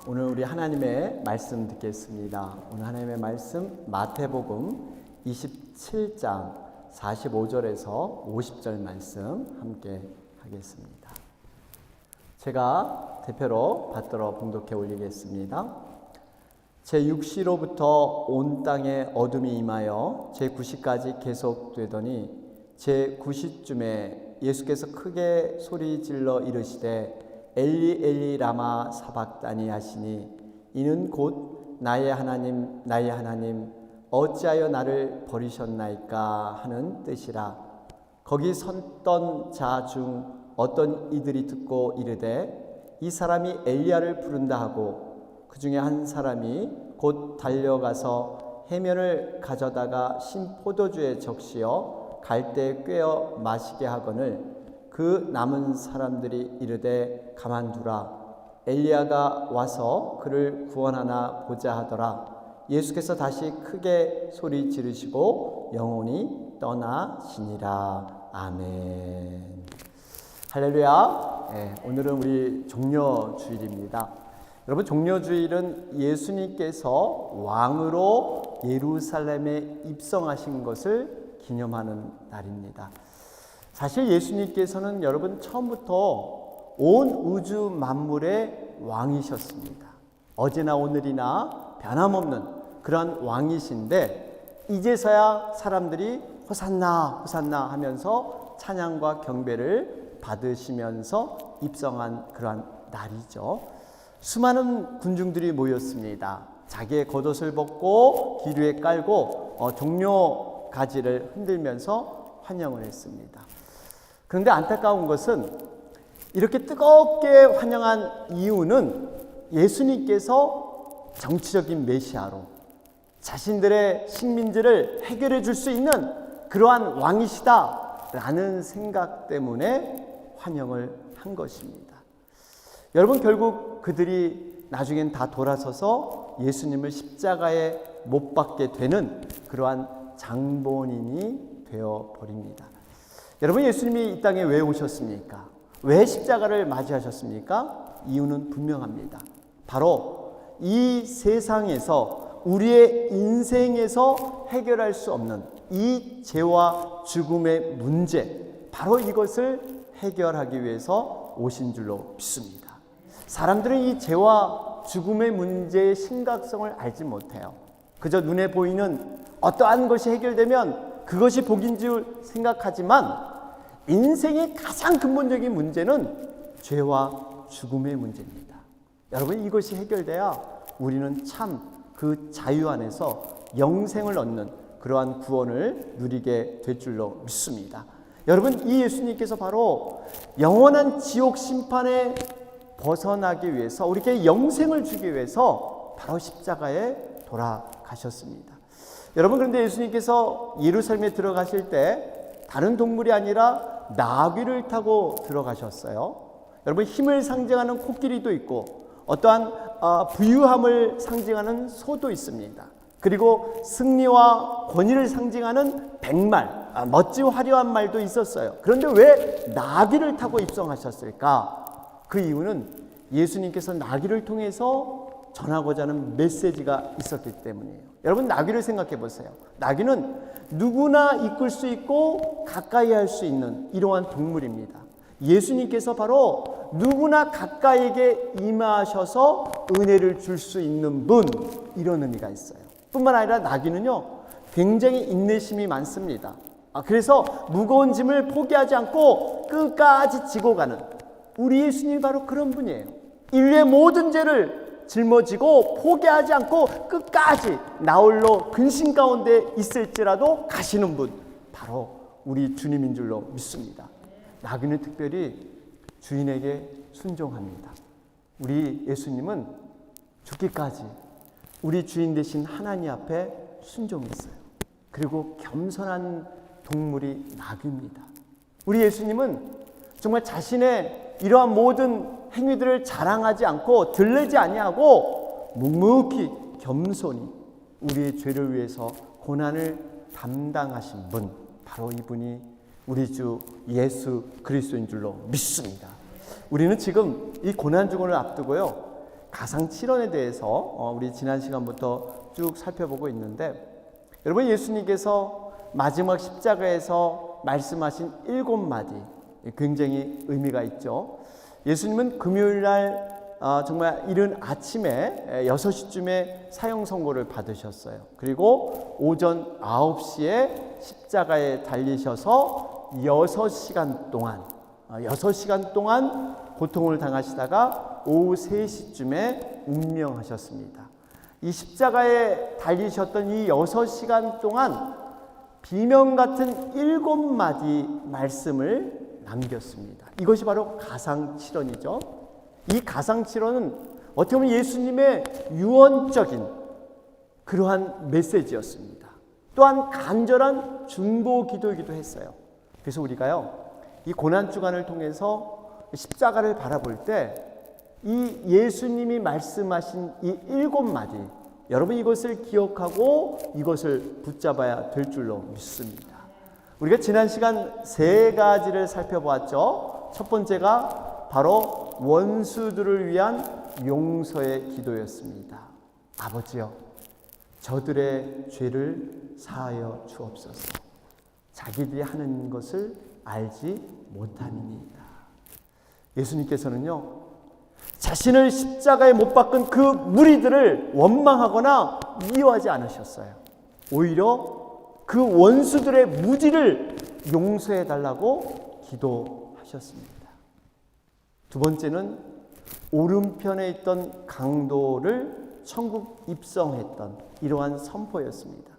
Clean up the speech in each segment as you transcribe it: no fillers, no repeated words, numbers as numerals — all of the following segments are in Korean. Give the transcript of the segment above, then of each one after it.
오늘 우리 하나님의 말씀 듣겠습니다. 오늘 하나님의 말씀 마태복음 27장 45절에서 50절 말씀 함께 하겠습니다. 제가 대표로 받들어 봉독해 올리겠습니다. 제6시로부터 온 땅에 어둠이 임하여 제9시까지 계속되더니 제9시쯤에 예수께서 크게 소리질러 이르시되 엘리 엘리 라마 사박다니 하시니 이는 곧 나의 하나님 나의 하나님 어찌하여 나를 버리셨나이까 하는 뜻이라. 거기 섰던 자 중 어떤 이들이 듣고 이르되 이 사람이 엘리야를 부른다 하고 그 중에 한 사람이 곧 달려가서 해면을 가져다가 신 포도주에 적시어 갈대에 꿰어 마시게 하거늘 그 남은 사람들이 이르되 가만두라 엘리야가 와서 그를 구원하나 보자 하더라. 예수께서 다시 크게 소리 지르시고 영원히 떠나시니라. 아멘. 할렐루야. 오늘은 우리 종려주일입니다. 여러분, 종려주일은 예수님께서 왕으로 예루살렘에 입성하신 것을 기념하는 날입니다. 사실 예수님께서는 여러분 처음부터 온 우주 만물의 왕이셨습니다. 어제나 오늘이나 변함없는 그런 왕이신데 이제서야 사람들이 호산나 호산나 하면서 찬양과 경배를 받으시면서 입성한 그러한 날이죠. 수많은 군중들이 모였습니다. 자기의 겉옷을 벗고 기류에 깔고 종려 가지를 흔들면서 환영을 했습니다. 그런데 안타까운 것은 이렇게 뜨겁게 환영한 이유는 예수님께서 정치적인 메시아로 자신들의 식민지를 해결해 줄 수 있는 그러한 왕이시다라는 생각 때문에 환영을 한 것입니다. 여러분, 결국 그들이 나중엔 다 돌아서서 예수님을 십자가에 못 박게 되는 그러한 장본인이 되어버립니다. 여러분, 예수님이 이 땅에 왜 오셨습니까? 왜 십자가를 맞이하셨습니까? 이유는 분명합니다. 바로 이 세상에서 우리의 인생에서 해결할 수 없는 이 죄와 죽음의 문제, 바로 이것을 해결하기 위해서 오신 줄로 믿습니다. 사람들은 이 죄와 죽음의 문제의 심각성을 알지 못해요. 그저 눈에 보이는 어떠한 것이 해결되면 그것이 복인 줄 생각하지만 인생의 가장 근본적인 문제는 죄와 죽음의 문제입니다. 여러분, 이것이 해결돼야 우리는 참 그 자유 안에서 영생을 얻는 그러한 구원을 누리게 될 줄로 믿습니다. 여러분, 이 예수님께서 바로 영원한 지옥 심판에 벗어나기 위해서 우리에게 영생을 주기 위해서 바로 십자가에 돌아가셨습니다. 여러분, 그런데 예수님께서 예루살렘에 들어가실 때 다른 동물이 아니라 나귀를 타고 들어가셨어요. 여러분, 힘을 상징하는 코끼리도 있고 어떠한 부유함을 상징하는 소도 있습니다. 그리고 승리와 권위를 상징하는 백말, 멋지고 화려한 말도 있었어요. 그런데 왜 나귀를 타고 입성하셨을까? 그 이유는 예수님께서 나귀를 통해서 전하고자 하는 메시지가 있었기 때문이에요. 여러분, 나귀를 생각해 보세요. 나귀는 누구나 이끌 수 있고 가까이 할 수 있는 이러한 동물입니다. 예수님께서 바로 누구나 가까이에게 임하셔서 은혜를 줄 수 있는 분, 이런 의미가 있어요. 뿐만 아니라 나귀는요, 굉장히 인내심이 많습니다. 그래서 무거운 짐을 포기하지 않고 끝까지 지고 가는 우리 예수님이 바로 그런 분이에요. 인류의 모든 죄를 짊어지고 포기하지 않고 끝까지 나홀로 근심 가운데 있을지라도 가시는 분, 바로 우리 주님인 줄로 믿습니다. 나귀는 특별히 주인에게 순종합니다. 우리 예수님은 죽기까지 우리 주인 되신 하나님 앞에 순종했어요. 그리고 겸손한 동물이 나귀입니다. 우리 예수님은 정말 자신의 이러한 모든 행위들을 자랑하지 않고 들리지 아니하고 묵묵히 겸손히 우리의 죄를 위해서 고난을 담당하신 분, 바로 이분이 우리 주 예수 그리스도인 줄로 믿습니다. 우리는 지금 이 고난 죽음을 앞두고요, 가상칠언에 대해서 우리 지난 시간부터 쭉 살펴보고 있는데, 여러분, 예수님께서 마지막 십자가에서 말씀하신 7마디 굉장히 의미가 있죠. 예수님은 금요일날 정말 이른 아침에 6시쯤에 사형 선고를 받으셨어요. 그리고 오전 9시에 십자가에 달리셔서 6시간 동안 고통을 당하시다가 오후 3시쯤에 운명하셨습니다. 이 십자가에 달리셨던 이 6시간 동안 비명 같은 7마디 말씀을 남겼습니다. 이것이 바로 가상칠언이죠. 이 가상칠언은 어떻게 보면 예수님의 유언적인 그러한 메시지였습니다. 또한 간절한 중보 기도이기도 했어요. 그래서 우리가요, 이 고난주간을 통해서 십자가를 바라볼 때 이 예수님이 말씀하신 이 7마디, 여러분 이것을 기억하고 이것을 붙잡아야 될 줄로 믿습니다. 우리가 지난 시간 3가지를 살펴보았죠. 첫 번째가 바로 원수들을 위한 용서의 기도였습니다. 아버지여, 저들의 죄를 사하여 주옵소서. 자기들이 하는 것을 알지 못함이니이다. 예수님께서는요, 자신을 십자가에 못 박은 그 무리들을 원망하거나 미워하지 않으셨어요. 오히려 그 원수들의 무지를 용서해 달라고 기도하셨습니다. 두 번째는 오른편에 있던 강도를 천국 입성했던 이러한 선포였습니다.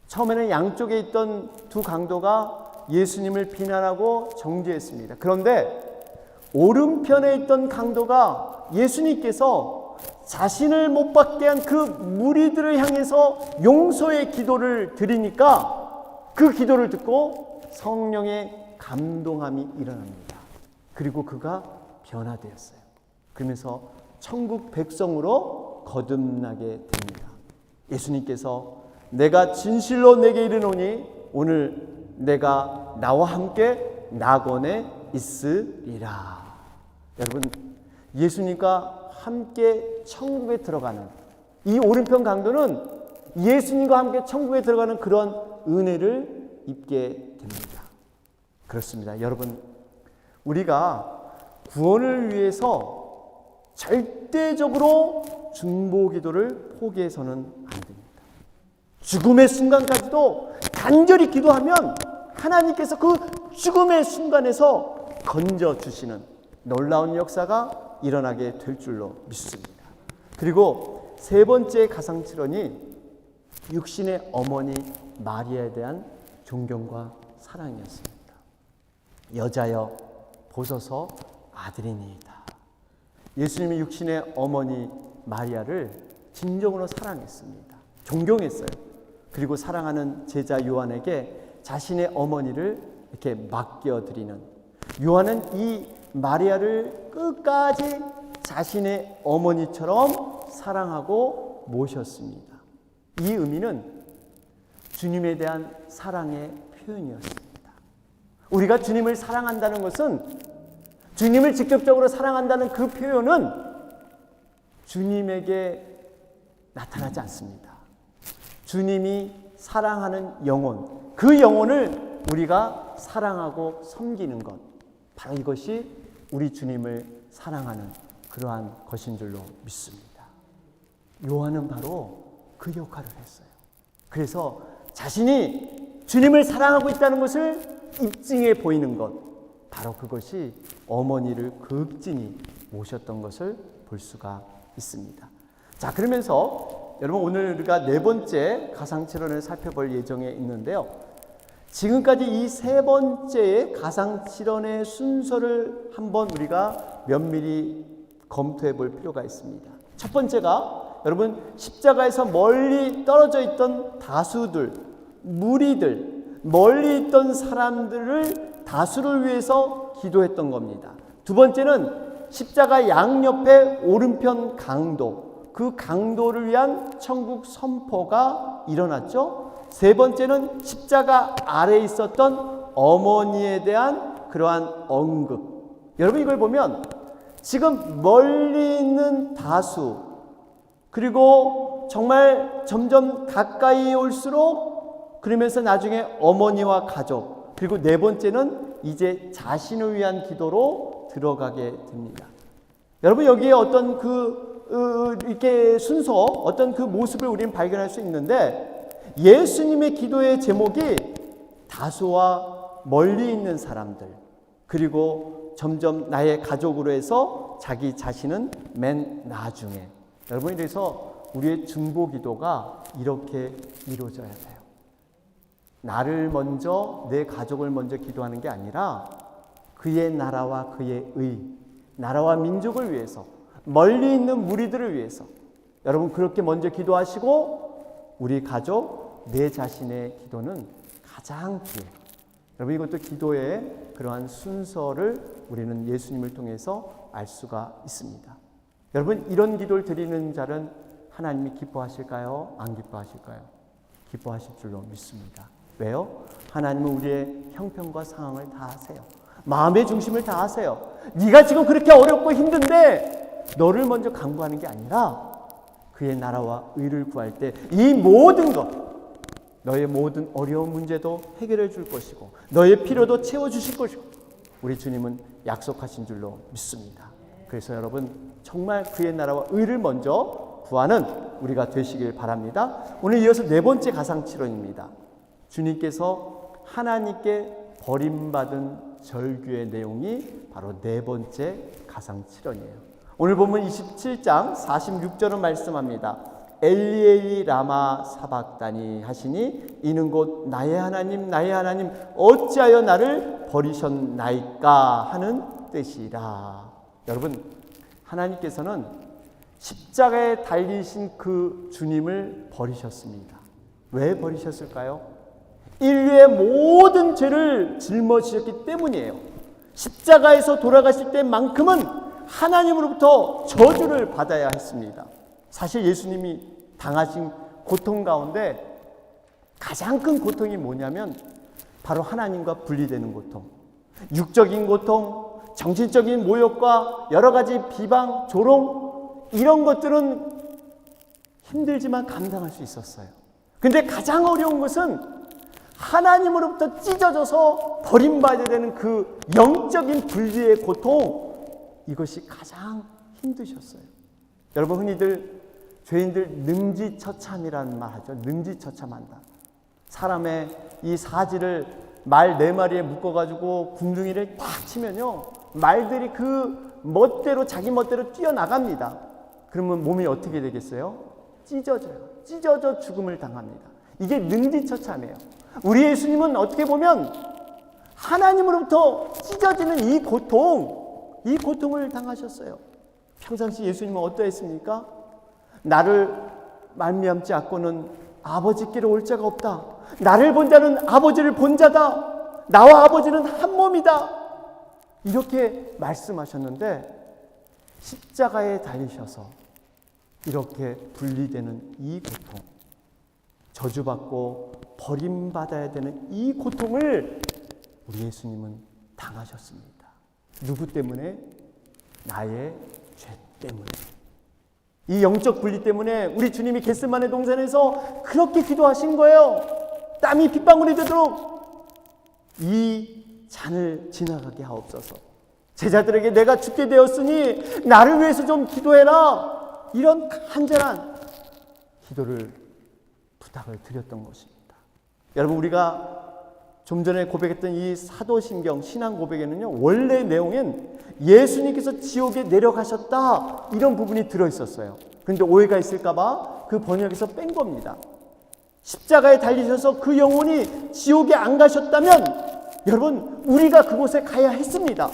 처음에는 양쪽에 있던 두 강도가 예수님을 비난하고 정죄했습니다. 그런데 오른편에 있던 강도가 예수님께서 자신을 못 박게 한 그 무리들을 향해서 용서의 기도를 드리니까 그 기도를 듣고 성령의 감동함이 일어납니다. 그리고 그가 변화되었어요. 그러면서 천국 백성으로 거듭나게 됩니다. 예수님께서 내가 진실로 내게 이르노니 오늘 내가 나와 함께 낙원에 있으리라. 여러분, 예수님과 함께 천국에 들어가는 이 오른편 강도는 예수님과 함께 천국에 들어가는 그런 은혜를 입게 됩니다. 그렇습니다. 여러분, 우리가 구원을 위해서 절대적으로 중보 기도를 포기해서는 안 됩니다. 죽음의 순간까지도 간절히 기도하면 하나님께서 그 죽음의 순간에서 건져주시는 놀라운 역사가 일어나게 될 줄로 믿습니다. 그리고 세 번째 가상칠언이 육신의 어머니 마리아에 대한 존경과 사랑이었습니다. 여자여 보소서 아들이니이다. 예수님이 육신의 어머니 마리아를 진정으로 사랑했습니다. 존경했어요. 그리고 사랑하는 제자 요한에게 자신의 어머니를 이렇게 맡겨드리는, 요한은 이 마리아를 끝까지 자신의 어머니처럼 사랑하고 모셨습니다. 이 의미는 주님에 대한 사랑의 표현이었습니다. 우리가 주님을 사랑한다는 것은, 주님을 직접적으로 사랑한다는 그 표현은 주님에게 나타나지 않습니다. 주님이 사랑하는 영혼, 그 영혼을 우리가 사랑하고 섬기는 것, 바로 이것이 우리 주님을 사랑하는 그러한 것인 줄로 믿습니다. 요한은 바로 그 역할을 했어요. 그래서 자신이 주님을 사랑하고 있다는 것을 입증해 보이는 것, 바로 그것이 어머니를 극진히 모셨던 것을 볼 수가 있습니다. 자, 그러면서 여러분, 오늘 우리가 4번째 가상칠언을 살펴볼 예정에 있는데요. 지금까지 이 3번째의 가상칠언의 순서를 한번 우리가 면밀히 검토해 볼 필요가 있습니다. 첫 번째가 여러분, 십자가에서 멀리 떨어져 있던 다수들, 무리들, 멀리 있던 사람들을 다수를 위해서 기도했던 겁니다. 두 번째는 십자가 양옆에 오른편 강도, 그 강도를 위한 천국 선포가 일어났죠. 세 번째는 십자가 아래에 있었던 어머니에 대한 그러한 언급. 여러분, 이걸 보면 지금 멀리 있는 다수, 그리고 정말 점점 가까이 올수록, 그러면서 나중에 어머니와 가족, 그리고 네 번째는 이제 자신을 위한 기도로 들어가게 됩니다. 여러분, 여기에 어떤 이렇게 순서, 어떤 그 모습을 우리는 발견할 수 있는데, 예수님의 기도의 제목이 다수와 멀리 있는 사람들, 그리고 점점 나의 가족으로 해서 자기 자신은 맨 나중에. 여러분, 이래서 우리의 중보 기도가 이렇게 이루어져야 돼요. 나를 먼저, 내 가족을 먼저 기도하는 게 아니라 그의 나라와 그의 의, 나라와 민족을 위해서, 멀리 있는 무리들을 위해서 여러분 그렇게 먼저 기도하시고, 우리 가족, 내 자신의 기도는 가장 뒤에. 여러분, 이것도 기도의 그러한 순서를 우리는 예수님을 통해서 알 수가 있습니다. 여러분, 이런 기도를 드리는 자는 하나님이 기뻐하실까요? 안 기뻐하실까요? 기뻐하실 줄로 믿습니다. 왜요? 하나님은 우리의 형편과 상황을 다 아세요. 마음의 중심을 다 아세요. 네가 지금 그렇게 어렵고 힘든데 너를 먼저 간구하는 게 아니라 그의 나라와 의를 구할 때 이 모든 것, 너의 모든 어려운 문제도 해결해 줄 것이고 너의 필요도 채워주실 것이고 우리 주님은 약속하신 줄로 믿습니다. 그래서 여러분, 정말 그의 나라와 의를 먼저 구하는 우리가 되시길 바랍니다. 오늘 이어서 네 번째 가상칠언입니다. 주님께서 하나님께 버림받은 절규의 내용이 바로 네 번째 가상칠언이에요. 오늘 보면 27장 46절은 말씀합니다. 엘리 엘리 라마 사박다니 하시니 이는 곧 나의 하나님 나의 하나님 어찌하여 나를 버리셨나이까 하는 뜻이라. 여러분, 하나님께서는 십자가에 달리신 그 주님을 버리셨습니다. 왜 버리셨을까요? 인류의 모든 죄를 짊어지셨기 때문이에요. 십자가에서 돌아가실 때만큼은 하나님으로부터 저주를 받아야 했습니다. 사실 예수님이 당하신 고통 가운데 가장 큰 고통이 뭐냐면 바로 하나님과 분리되는 고통, 육적인 고통, 정신적인 모욕과 여러 가지 비방, 조롱, 이런 것들은 힘들지만 감당할 수 있었어요. 근데 가장 어려운 것은 하나님으로부터 찢어져서 버림받아야 되는 그 영적인 분리의 고통, 이것이 가장 힘드셨어요. 여러분, 흔히들 죄인들 능지처참이라는 말 하죠. 능지처참한다. 사람의 이 사지를 말 네 마리에 묶어가지고 궁둥이를 딱 치면요, 말들이 그 멋대로 자기 멋대로 뛰어나갑니다. 그러면 몸이 어떻게 되겠어요? 찢어져요. 찢어져 죽음을 당합니다. 이게 능지처참이에요. 우리 예수님은 어떻게 보면 하나님으로부터 찢어지는 이 고통을 당하셨어요. 평상시 예수님은 어떠했습니까? 나를 말미암지 않고는 아버지께로 올 자가 없다. 나를 본 자는 아버지를 본 자다. 나와 아버지는 한 몸이다. 이렇게 말씀하셨는데 십자가에 달리셔서 이렇게 분리되는 이 고통, 저주받고 버림받아야 되는 이 고통을 우리 예수님은 당하셨습니다. 누구 때문에? 나의 죄 때문에. 이 영적 분리 때문에 우리 주님이 겟세마네 동산에서 그렇게 기도하신 거예요. 땀이 핏방울이 되도록 이 잔을 지나가게 하옵소서. 제자들에게 내가 죽게 되었으니 나를 위해서 좀 기도해라, 이런 간절한 기도를 부탁을 드렸던 것입니다. 여러분, 우리가 좀 전에 고백했던 이 사도신경 신앙 고백에는요, 원래 내용엔 예수님께서 지옥에 내려가셨다, 이런 부분이 들어있었어요. 그런데 오해가 있을까봐 그 번역에서 뺀 겁니다. 십자가에 달리셔서 그 영혼이 지옥에 안 가셨다면 여러분, 우리가 그곳에 가야 했습니다.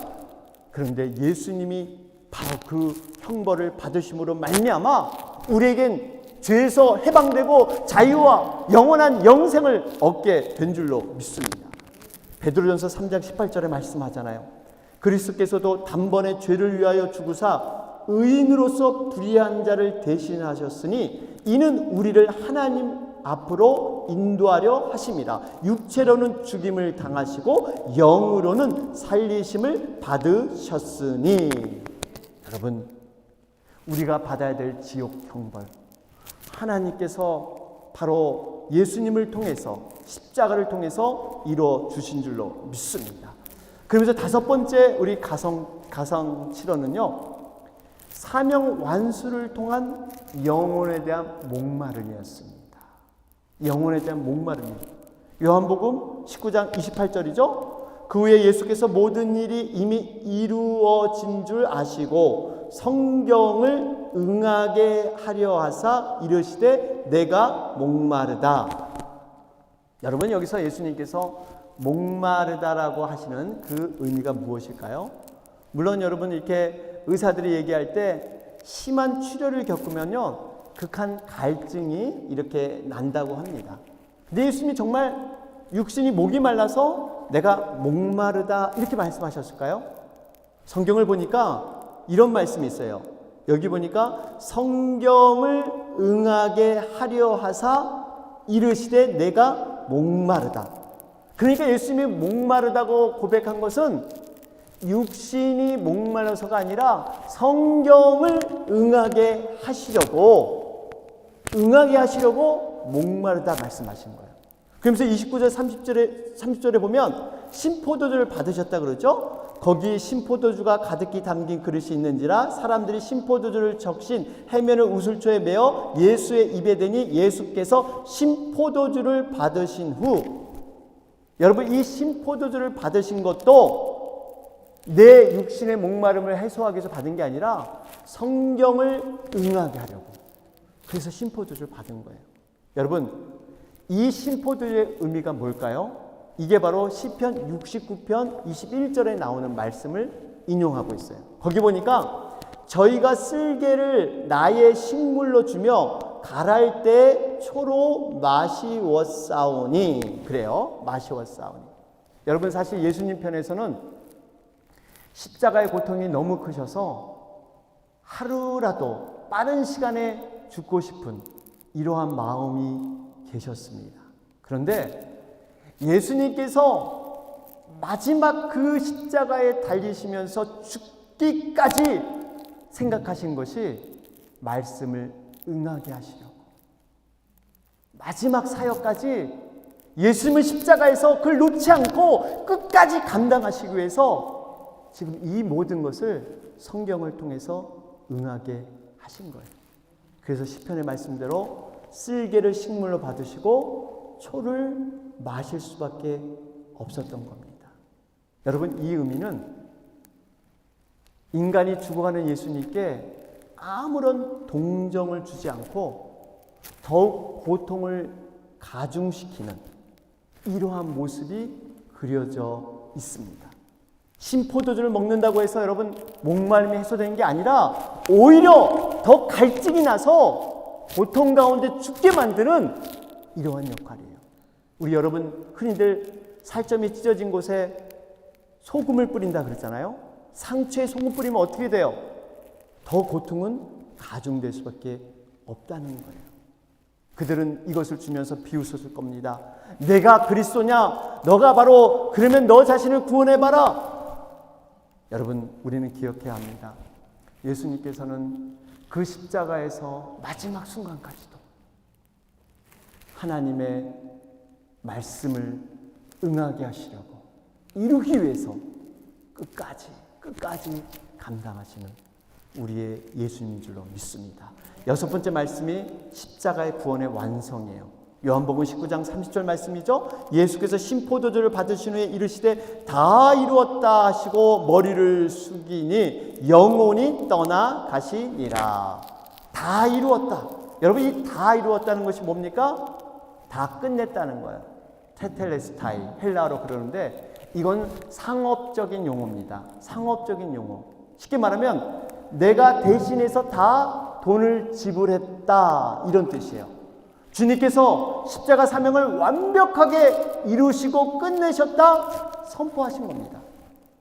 그런데 예수님이 바로 그 형벌을 받으심으로 말미암아 우리에겐 죄에서 해방되고 자유와 영원한 영생을 얻게 된 줄로 믿습니다. 베드로전서 3장 18절에 말씀하잖아요. 그리스도께서도 단번에 죄를 위하여 죽으사 의인으로서 불의한 자를 대신하셨으니 이는 우리를 하나님 앞으로 인도하려 하심이라. 육체로는 죽임을 당하시고 영으로는 살리심을 받으셨으니. 여러분, 우리가 받아야 될 지옥 형벌, 하나님께서 바로 예수님을 통해서, 십자가를 통해서 이루어 주신 줄로 믿습니다. 그러면서 다섯 번째 우리 가상 실언은요, 사명 완수를 통한 영혼에 대한 목마름이었습니다. 영혼에 대한 목마름입니다. 요한복음 19장 28절이죠. 그 후에 예수께서 모든 일이 이미 이루어진 줄 아시고 성경을 응하게 하려 하사 이르시되 내가 목마르다. 여러분, 여기서 예수님께서 목마르다라고 하시는 그 의미가 무엇일까요? 물론 여러분, 이렇게 의사들이 얘기할 때 심한 출혈을 겪으면요, 극한 갈증이 이렇게 난다고 합니다. 근데 예수님이 정말 육신이 목이 말라서 내가 목마르다 이렇게 말씀하셨을까요? 성경을 보니까 이런 말씀이 있어요. 여기 보니까 성경을 응하게 하려 하사 이르시되 내가 목마르다. 그러니까 예수님이 목마르다고 고백한 것은 육신이 목말라서가 아니라 성경을 응하게 하시려고 목마르다 말씀하신 거예요. 그러면서 29절 30절에 보면 신포도주를 받으셨다 그러죠. 거기 신포도주가 가득히 담긴 그릇이 있는지라 사람들이 신포도주를 적신 해면을 우슬초에 메어 예수의 입에 대니 예수께서 신포도주를 받으신 후, 여러분, 이 신포도주를 받으신 것도 내 육신의 목마름을 해소하기 위해서 받은 게 아니라 성경을 응하게 하려고, 그래서 신포도주를 받은 거예요. 여러분, 이 신포도주의 의미가 뭘까요? 이게 바로 시편 69편 21절에 나오는 말씀을 인용하고 있어요. 거기 보니까 저희가 쓸개를 나의 식물로 주며 갈할 때 초로 마시웠사오니, 그래요. 마시웠사오니. 여러분, 사실 예수님 편에서는 십자가의 고통이 너무 크셔서 하루라도 빠른 시간에 죽고 싶은 이러한 마음이 계셨습니다. 그런데 예수님께서 마지막 그 십자가에 달리시면서 죽기까지 생각하신 것이 말씀을 응하게 하시려고, 마지막 사역까지 예수님은 십자가에서 그걸 놓지 않고 끝까지 감당하시기 위해서 지금 이 모든 것을 성경을 통해서 응하게 하신 거예요. 그래서 시편의 말씀대로 쓸개를 식물로 받으시고 초를 마실 수밖에 없었던 겁니다. 여러분, 이 의미는 인간이 죽어가는 예수님께 아무런 동정을 주지 않고 더욱 고통을 가중시키는 이러한 모습이 그려져 있습니다. 신포도주를 먹는다고 해서 여러분 목마름이 해소되는 게 아니라 오히려 더 갈증이 나서 고통 가운데 죽게 만드는 이러한 역할이에요. 우리 여러분 흔히들 살점이 찢어진 곳에 소금을 뿌린다 그랬잖아요. 상처에 소금 뿌리면 어떻게 돼요? 더 고통은 가중될 수밖에 없다는 거예요. 그들은 이것을 주면서 비웃었을 겁니다. 내가 그리스도냐? 너가 바로 그러면 너 자신을 구원해봐라. 여러분, 우리는 기억해야 합니다. 예수님께서는 그 십자가에서 마지막 순간까지도 하나님의 말씀을 응하게 하시려고 이루기 위해서 끝까지 감당하시는 우리의 예수님인 줄로 믿습니다. 여섯 번째 말씀이 십자가의 구원의 완성이에요. 요한복음 19장 30절 말씀이죠. 예수께서 신포도주를 받으신 후에 이르시되 다 이루었다 하시고 머리를 숙이니 영혼이 떠나가시니라. 다 이루었다. 여러분, 이 다 이루었다는 것이 뭡니까? 다 끝냈다는 거예요. 테텔레스타이, 헬라어로 그러는데 이건 상업적인 용어입니다. 상업적인 용어. 쉽게 말하면 내가 대신해서 다 돈을 지불했다, 이런 뜻이에요. 주님께서 십자가 사명을 완벽하게 이루시고 끝내셨다 선포하신 겁니다.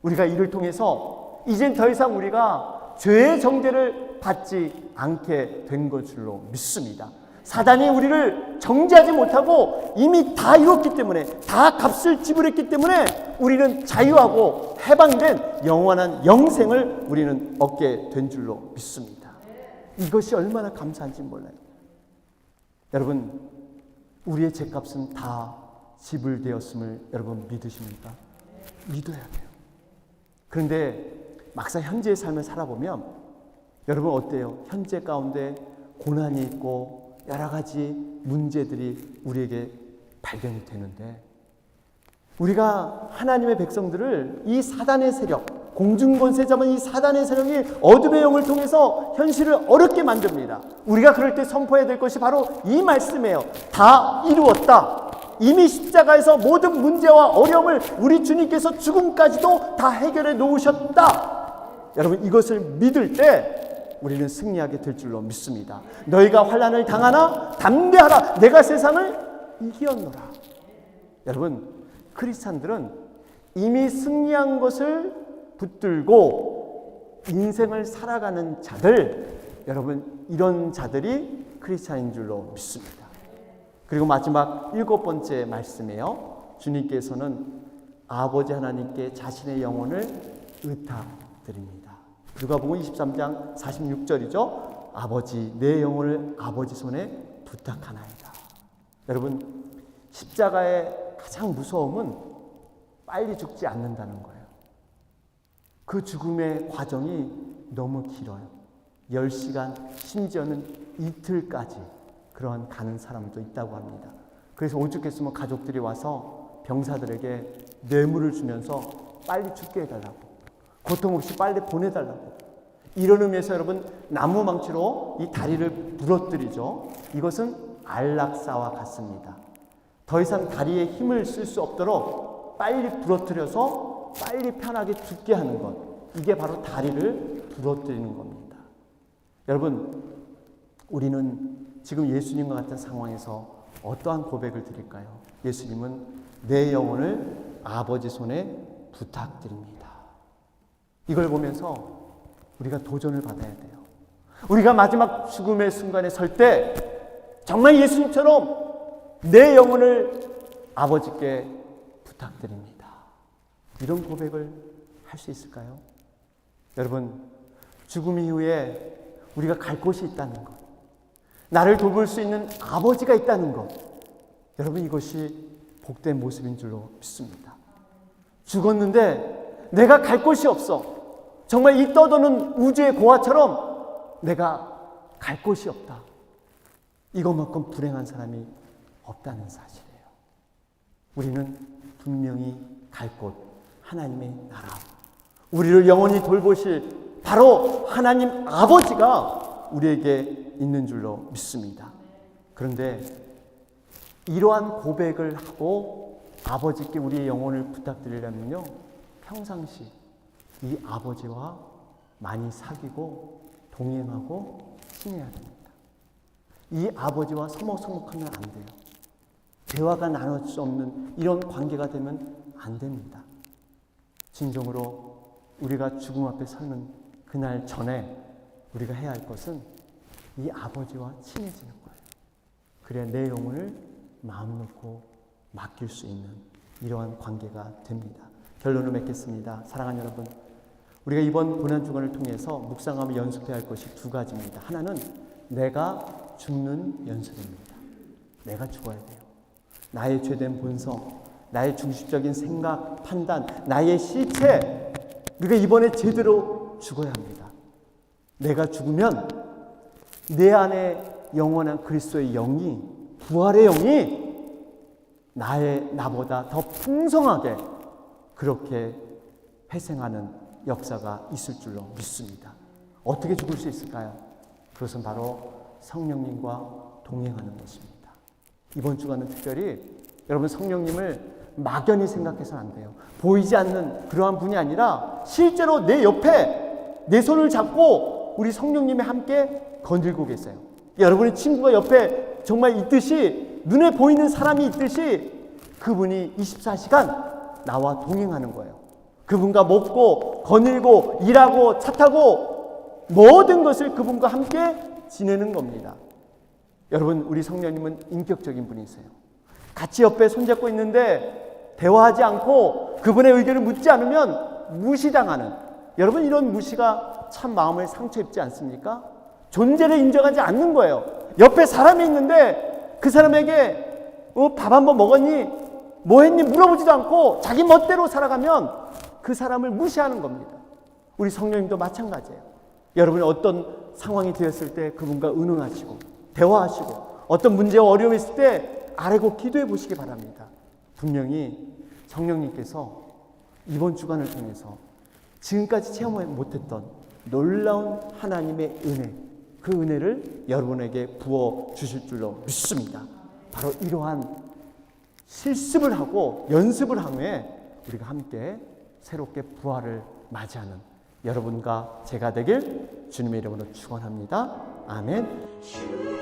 우리가 이를 통해서 이젠 더 이상 우리가 죄의 정죄를 받지 않게 된 것으로 믿습니다. 사단이 우리를 정죄하지 못하고 이미 다 이뤘기 때문에, 다 값을 지불했기 때문에 우리는 자유하고 해방된 영원한 영생을 우리는 얻게 된 줄로 믿습니다. 이것이 얼마나 감사한지 몰라요. 여러분, 우리의 죄값은 다 지불되었음을 여러분 믿으십니까? 믿어야 돼요. 그런데 막상 현재의 삶을 살아보면 여러분 어때요? 현재 가운데 고난이 있고 여러 가지 문제들이 우리에게 발견이 되는데, 우리가 하나님의 백성들을 이 사단의 세력, 공중권세 잡은 이 사단의 세력이 어둠의 영을 통해서 현실을 어렵게 만듭니다. 우리가 그럴 때 선포해야 될 것이 바로 이 말씀이에요. 다 이루었다. 이미 십자가에서 모든 문제와 어려움을 우리 주님께서 죽음까지도 다 해결해 놓으셨다. 여러분, 이것을 믿을 때 우리는 승리하게 될 줄로 믿습니다. 너희가 환난을 당하나 담대하라. 내가 세상을 이기었노라. 여러분, 크리스찬들은 이미 승리한 것을 붙들고 인생을 살아가는 자들, 여러분, 이런 자들이 크리스찬인 줄로 믿습니다. 그리고 마지막 7번째 말씀이에요. 주님께서는 아버지 하나님께 자신의 영혼을 의탁드립니다. 누가복음 23장 46절이죠. 아버지, 내 영혼을 아버지 손에 부탁하나이다. 여러분, 십자가의 가장 무서움은 빨리 죽지 않는다는 거예요. 그 죽음의 과정이 너무 길어요. 10시간, 심지어는 이틀까지 그러한 가는 사람도 있다고 합니다. 그래서 오죽했으면 가족들이 와서 병사들에게 뇌물을 주면서 빨리 죽게 해달라고, 고통 없이 빨리 보내달라고, 이런 의미에서 여러분 나무망치로 이 다리를 부러뜨리죠. 이것은 안락사와 같습니다. 더 이상 다리에 힘을 쓸 수 없도록 빨리 부러뜨려서 빨리 편하게 죽게 하는 것, 이게 바로 다리를 부러뜨리는 겁니다. 여러분, 우리는 지금 예수님과 같은 상황에서 어떠한 고백을 드릴까요? 예수님은 내 영혼을 아버지 손에 부탁드립니다. 이걸 보면서 우리가 도전을 받아야 돼요. 우리가 마지막 죽음의 순간에 설 때 정말 예수님처럼 내 영혼을 아버지께 부탁드립니다. 이런 고백을 할 수 있을까요? 여러분, 죽음 이후에 우리가 갈 곳이 있다는 것, 나를 돌볼 수 있는 아버지가 있다는 것, 여러분, 이것이 복된 모습인 줄로 믿습니다. 죽었는데 내가 갈 곳이 없어. 정말 이 떠도는 우주의 고아처럼 내가 갈 곳이 없다. 이것만큼 불행한 사람이 없다는 사실이에요. 우리는 분명히 갈 곳, 하나님의 나라, 우리를 영원히 돌보실 바로 하나님 아버지가 우리에게 있는 줄로 믿습니다. 그런데 이러한 고백을 하고 아버지께 우리의 영혼을 부탁드리려면요, 평상시 이 아버지와 많이 사귀고 동행하고 친해야 됩니다. 이 아버지와 서먹서먹하면 안 돼요. 대화가 나눌 수 없는 이런 관계가 되면 안 됩니다. 진정으로 우리가 죽음 앞에 서는 그날 전에 우리가 해야 할 것은 이 아버지와 친해지는 거예요. 그래야 내 영혼을 마음 놓고 맡길 수 있는 이러한 관계가 됩니다. 결론을 맺겠습니다. 사랑하는 여러분, 우리가 이번 고난주간을 통해서 묵상하며 연습해야 할 것이 두 가지입니다. 하나는 내가 죽는 연습입니다. 내가 죽어야 돼요. 나의 죄된 본성, 나의 중심적인 생각, 판단, 나의 실체, 우리가 이번에 제대로 죽어야 합니다. 내가 죽으면 내 안에 영원한 그리스도의 영이, 부활의 영이 나보다 더 풍성하게 그렇게 회생하는 역사가 있을 줄로 믿습니다. 어떻게 죽을 수 있을까요? 그것은 바로 성령님과 동행하는 것입니다. 이번 주간은 특별히 여러분 성령님을 막연히 생각해서는 안 돼요. 보이지 않는 그러한 분이 아니라 실제로 내 옆에 내 손을 잡고 우리 성령님이 함께 거닐고 계세요. 여러분의 친구가 옆에 정말 있듯이, 눈에 보이는 사람이 있듯이 그분이 24시간 나와 동행하는 거예요. 그분과 먹고 거닐고 일하고 차 타고 모든 것을 그분과 함께 지내는 겁니다. 여러분, 우리 성령님은 인격적인 분이세요. 같이 옆에 손잡고 있는데 대화하지 않고 그분의 의견을 묻지 않으면 무시당하는, 여러분, 이런 무시가 참 마음을 상처 입지 않습니까? 존재를 인정하지 않는 거예요. 옆에 사람이 있는데 그 사람에게 밥 한 번 먹었니? 뭐 했니? 물어보지도 않고 자기 멋대로 살아가면 그 사람을 무시하는 겁니다. 우리 성령님도 마찬가지예요. 여러분이 어떤 상황이 되었을 때 그분과 의논하시고 대화하시고 어떤 문제와 어려움이 있을 때 아뢰고 기도해 보시기 바랍니다. 분명히 성령님께서 이번 주간을 통해서 지금까지 체험을 못했던 놀라운 하나님의 은혜, 그 은혜를 여러분에게 부어 주실 줄로 믿습니다. 바로 이러한 실습을 하고 연습을 한 후에 우리가 함께 새롭게 부활을 맞이하는 여러분과 제가 되길 주님의 이름으로 축원합니다. 아멘.